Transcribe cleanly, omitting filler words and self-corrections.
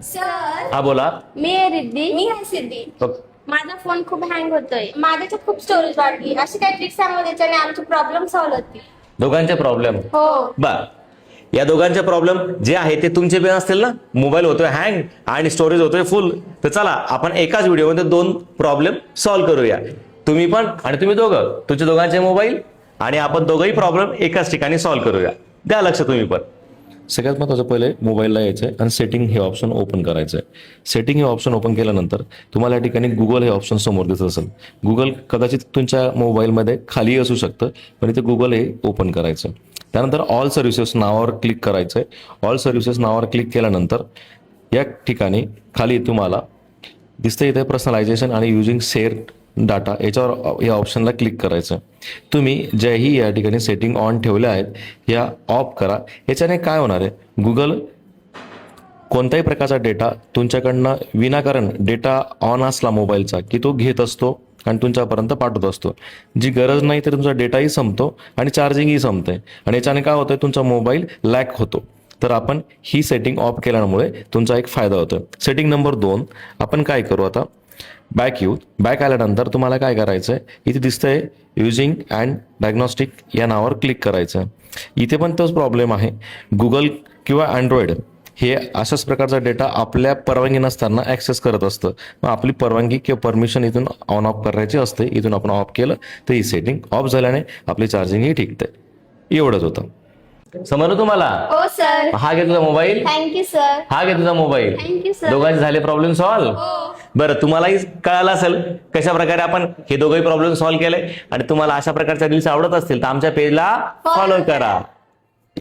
Sir हा बोला. मी आहे रिद्धी. मी आहे सिद्धी. माझा फोन खूप हँग होतोय. माझ्याच्यात खूप स्टोरेज वाढली. अशी काही ट्रिक सांगू त्याच्याने आमची प्रॉब्लेम सॉल्व्ह होती. दोघांचे प्रॉब्लेम. हो. बर, या दोघांचे प्रॉब्लेम जे आहे ते तुमचे पण असतील ना. मोबाईल होतोय हँग आणि स्टोरेज होतोय फुल. तर चला आपण एकाच व्हिडिओमध्ये दोन प्रॉब्लेम सॉल्व्ह करूया. तुम्ही पण आणि तुम्ही दोघं, तुमचे दोघांचे मोबाईल आणि आपण दोघंही प्रॉब्लेम एकाच ठिकाणी सॉल्व्ह करूया. द्या लक्ष तुम्ही पण. सगळ्यात महत्त्वाचं पहिले मोबाईलला यायचं आहे आणि सेटिंग हे ऑप्शन ओपन करायचं आहे. सेटिंग हे ऑप्शन ओपन केल्यानंतर तुम्हाला या ठिकाणी गुगल हे ऑप्शन समोर दिसत असेल. गुगल कदाचित तुमच्या मोबाईलमध्ये खाली असू शकतं, पण इथे गुगल हे ओपन करायचं. त्यानंतर ऑल सर्व्हिसेस नावावर क्लिक करायचं आहे. ऑल सर्व्हिसेस नावावर क्लिक केल्यानंतर या ठिकाणी खाली तुम्हाला दिसतं इथे पर्सनलायझेशन आणि युजिंग शेअर डाटा याच्यावर या ऑप्शनला क्लिक करायचं. तुम्ही ज्याही या ठिकाणी सेटिंग ऑन ठेवल्या आहेत या ऑफ करा. याच्याने काय होणार आहे, गुगल कोणत्याही प्रकारचा डेटा तुमच्याकडनं विनाकारण डेटा ऑन असला मोबाईलचा की तो घेत असतो आणि तुमच्यापर्यंत पाठवत असतो. जी गरज नाही तर तुमचा डेटाही संपतो आणि चार्जिंगही संपते आणि याच्याने काय होतं, तुमचा मोबाईल लॅक होतो. तर आपण ही सेटिंग ऑफ केल्यामुळे तुमचा एक फायदा होतो. सेटिंग नंबर 2 आपण काय करू आता, बॅक येऊ. बॅक आल्यानंतर तुम्हाला काय करायचं आहे, इथे दिसतंय युजिंग अँड डायग्नॉस्टिक या नावावर क्लिक करायचं. इथे पण तोच प्रॉब्लेम आहे. गुगल किंवा अँड्रॉइड हे अशाच प्रकारचा डेटा आपल्या परवानगी नसताना ॲक्सेस करत असतं. मग आपली परवानगी किंवा परमिशन इथून ऑन ऑफ करायची असते. इथून आपण ऑफ केलं तर ही सेटिंग ऑफ झाल्याने आपली चार्जिंगही टिकते. एवढंच होतं. समजलं तुम्हाला? हो सर. हा घे तुझा मोबाईल. Thank you sir. हा घे तुझा मोबाईल. Thank you sir. दोघांचे झाले प्रॉब्लेम सॉल्व्ह. हो. बरं, तुम्हालाही कळालं असेल कशा प्रकारे आपण हे दोघंही प्रॉब्लेम सॉल्व्ह केले. आणि तुम्हाला अशा प्रकारच्या रील्स आवडत असतील तर आमच्या पेजला फॉलो करा.